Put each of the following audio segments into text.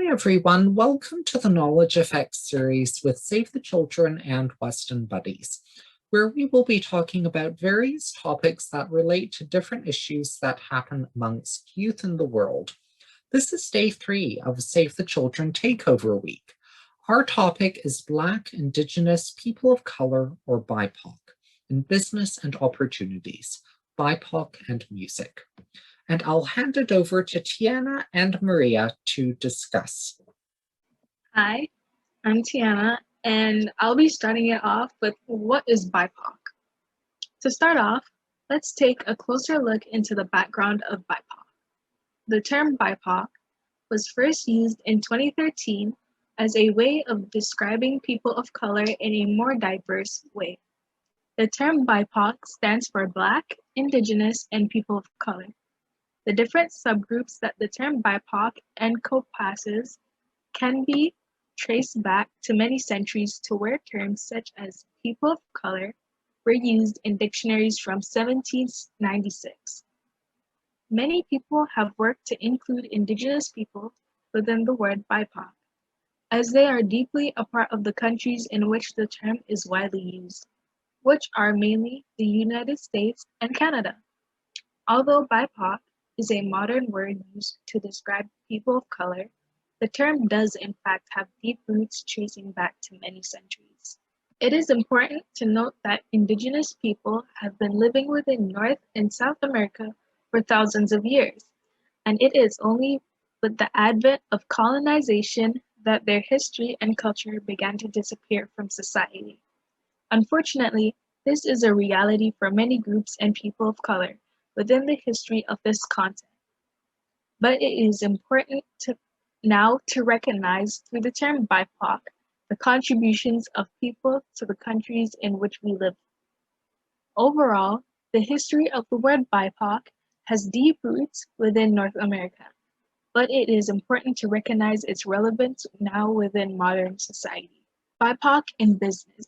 everyone, welcome to the Knowledge Effects series with Save the Children and Weston Buddies, where we will be talking about various topics that relate to different issues that happen amongst youth in the world. This is day 3 of Save the Children Takeover Week. Our topic is Black, Indigenous, People of Color, or BIPOC, in Business and Opportunities, BIPOC and Music. And I'll hand it over to Tiana and Maria to discuss. Hi, I'm Tiana, and I'll be starting it off with what is BIPOC. To start off, let's take a closer look into the background of BIPOC. The term BIPOC was first used in 2013 as a way of describing people of color in a more diverse way. The term BIPOC stands for Black, Indigenous, and People of Color. The different subgroups that the term BIPOC encompasses can be traced back to many centuries to where terms such as people of color were used in dictionaries from 1796. Many people have worked to include Indigenous people within the word BIPOC, as they are deeply a part of the countries in which the term is widely used, which are mainly the United States and Canada. Although BIPOC is a modern word used to describe people of color, the term does in fact have deep roots tracing back to many centuries. It is important to note that Indigenous people have been living within North and South America for thousands of years, and it is only with the advent of colonization that their history and culture began to disappear from society. Unfortunately, this is a reality for many groups and people of color within the history of this continent. But it is important now to recognize through the term BIPOC the contributions of people to the countries in which we live. Overall, the history of the word BIPOC has deep roots within North America, but it is important to recognize its relevance now within modern society. BIPOC in business.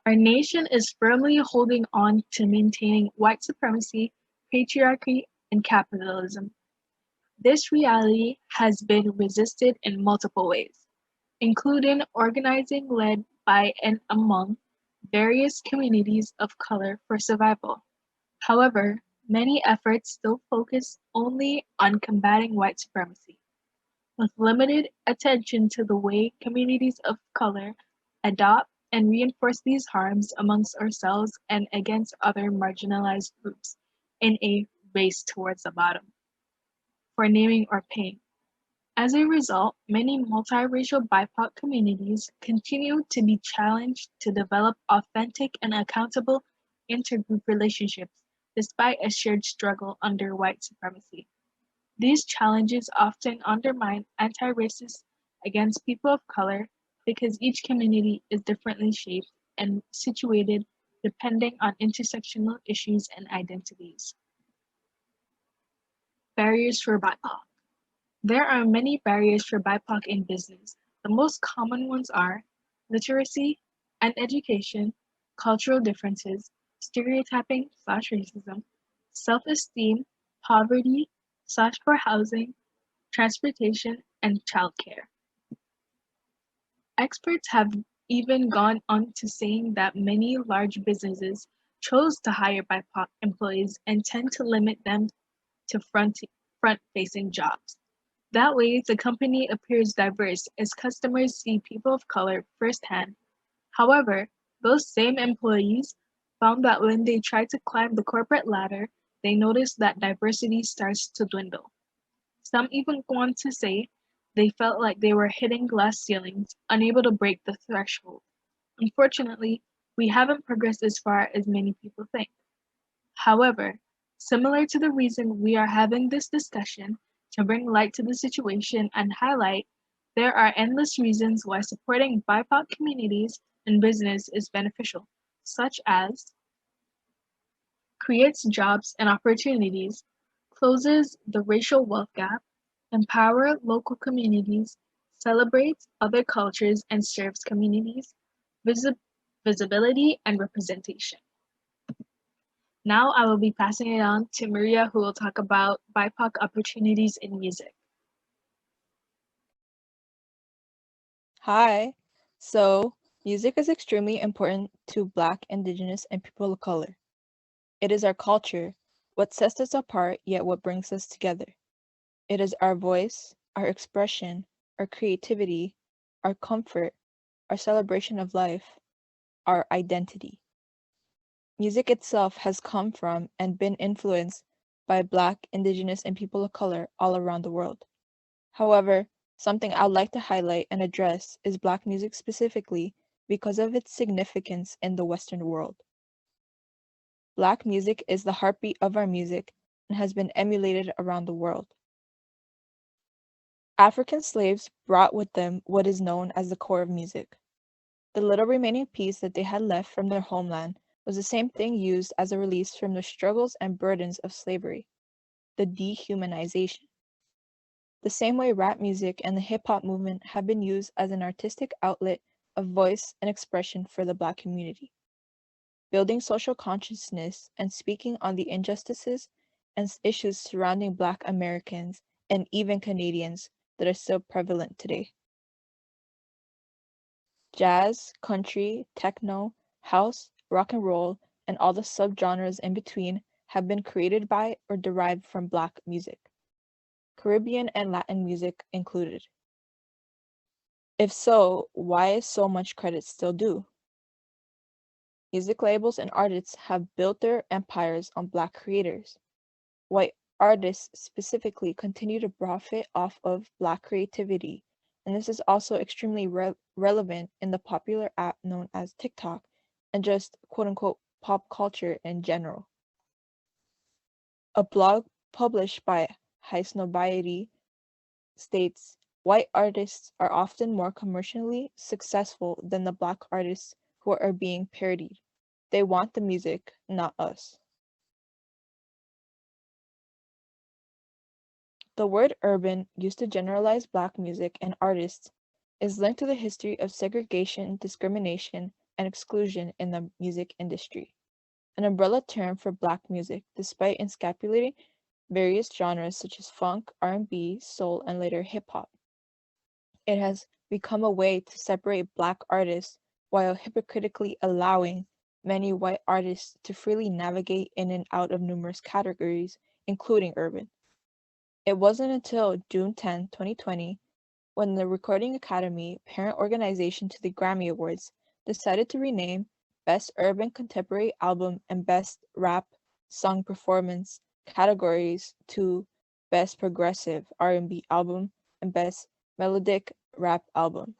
Our nation is firmly holding on to maintaining white supremacy, patriarchy, and capitalism. This reality has been resisted in multiple ways, including organizing led by and among various communities of color for survival. However, many efforts still focus only on combating white supremacy, with limited attention to the way communities of color adopt and reinforce these harms amongst ourselves and against other marginalized groups in a race towards the bottom for naming or paying. As a result, many multiracial BIPOC communities continue to be challenged to develop authentic and accountable intergroup relationships despite a shared struggle under white supremacy. These challenges often undermine anti-racists against people of color because each community is differently shaped and situated depending on intersectional issues and identities. Barriers for BIPOC. There are many barriers for BIPOC in business. The most common ones are literacy and education, cultural differences, stereotyping/racism, self-esteem, poverty, for housing, transportation, and childcare. Experts have even gone on to saying that many large businesses chose to hire BIPOC employees and tend to limit them to front-facing jobs. That way, the company appears diverse as customers see people of color firsthand. However, those same employees found that when they tried to climb the corporate ladder, they noticed that diversity starts to dwindle. Some even go on to say they felt like they were hitting glass ceilings, unable to break the threshold. Unfortunately, we haven't progressed as far as many people think. However, similar to the reason we are having this discussion to bring light to the situation and highlight, there are endless reasons why supporting BIPOC communities and business is beneficial, such as creates jobs and opportunities, closes the racial wealth gap, empower local communities, celebrates other cultures and serves communities, visibility and representation. Now I will be passing it on to Maria, who will talk about BIPOC opportunities in music. Hi. So, music is extremely important to Black, Indigenous, and people of color. It is our culture, what sets us apart, yet what brings us together. It is our voice, our expression, our creativity, our comfort, our celebration of life, our identity. Music itself has come from and been influenced by Black, Indigenous, and people of color all around the world. However, something I'd like to highlight and address is Black music specifically because of its significance in the Western world. Black music is the heartbeat of our music and has been emulated around the world. African slaves brought with them what is known as the core of music. The little remaining piece that they had left from their homeland was the same thing used as a release from the struggles and burdens of slavery, the dehumanization. The same way rap music and the hip hop movement have been used as an artistic outlet of voice and expression for the Black community, building social consciousness and speaking on the injustices and issues surrounding Black Americans and even Canadians that are still prevalent today. Jazz, country, techno, house, rock and roll, and all the subgenres in between have been created by or derived from Black music, Caribbean and Latin music included. If so, why is so much credit still due? Music labels and artists have built their empires on Black creators. White artists specifically continue to profit off of Black creativity, and this is also extremely relevant in the popular app known as TikTok and just quote unquote pop culture in general. A blog published by High Snobiety states white artists are often more commercially successful than the Black artists who are being parodied. They want the music, not us. The word urban, used to generalize Black music and artists, is linked to the history of segregation, discrimination, and exclusion in the music industry, an umbrella term for Black music, despite encapsulating various genres such as funk, R&B, soul, and later hip hop. It has become a way to separate Black artists while hypocritically allowing many white artists to freely navigate in and out of numerous categories, including urban. It wasn't until June 10, 2020, when the Recording Academy, parent organization to the Grammy Awards, decided to rename Best Urban Contemporary Album and Best Rap Song Performance categories to Best Progressive R&B Album and Best Melodic Rap Album.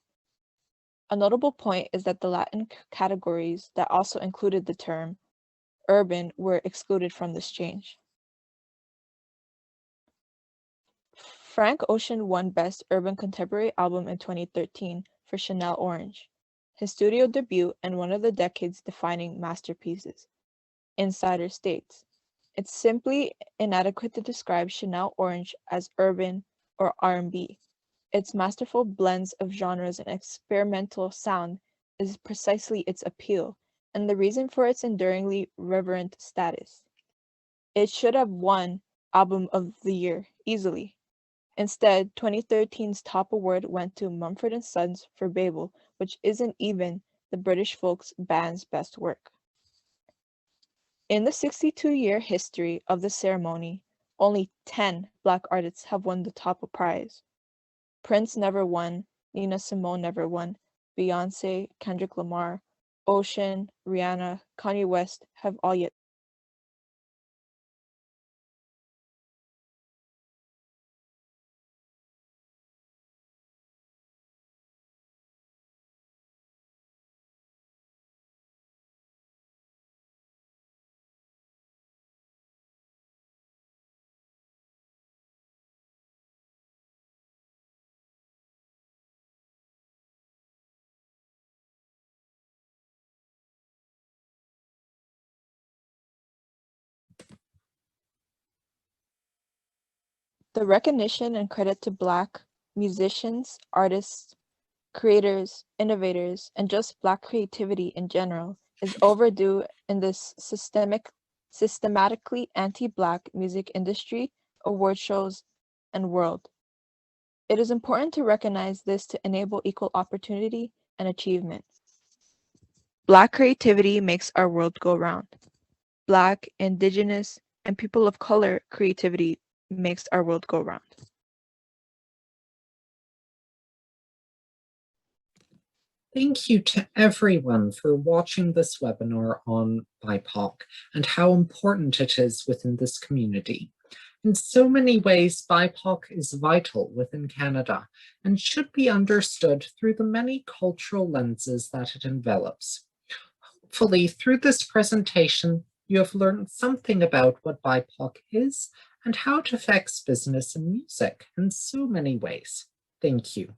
A notable point is that the Latin categories that also included the term urban were excluded from this change. Frank Ocean won Best Urban Contemporary Album in 2013 for Chanel Orange, his studio debut and one of the decade's defining masterpieces. Insider states, "It's simply inadequate to describe Chanel Orange as urban or R&B. Its masterful blends of genres and experimental sound is precisely its appeal, and the reason for its enduringly reverent status. It should have won Album of the Year easily. Instead, 2013's top award went to Mumford & Sons for Babel, which isn't even the British folk band's best work." In the 62-year history of the ceremony, only 10 Black artists have won the top prize. Prince never won, Nina Simone never won, Beyoncé, Kendrick Lamar, Ocean, Rihanna, Kanye West have all yet. The recognition and credit to Black musicians, artists, creators, innovators, and just Black creativity in general is overdue in this systematically anti-Black music industry, award shows, and world. It is important to recognize this to enable equal opportunity and achievement. Black creativity makes our world go round. Black, Indigenous, and people of color creativity makes our world go round. Thank you to everyone for watching this webinar on BIPOC and how important it is within this community. In so many ways, BIPOC is vital within Canada and should be understood through the many cultural lenses that it envelops. Hopefully, through this presentation, you have learned something about what BIPOC is and how it affects business and music in so many ways. Thank you.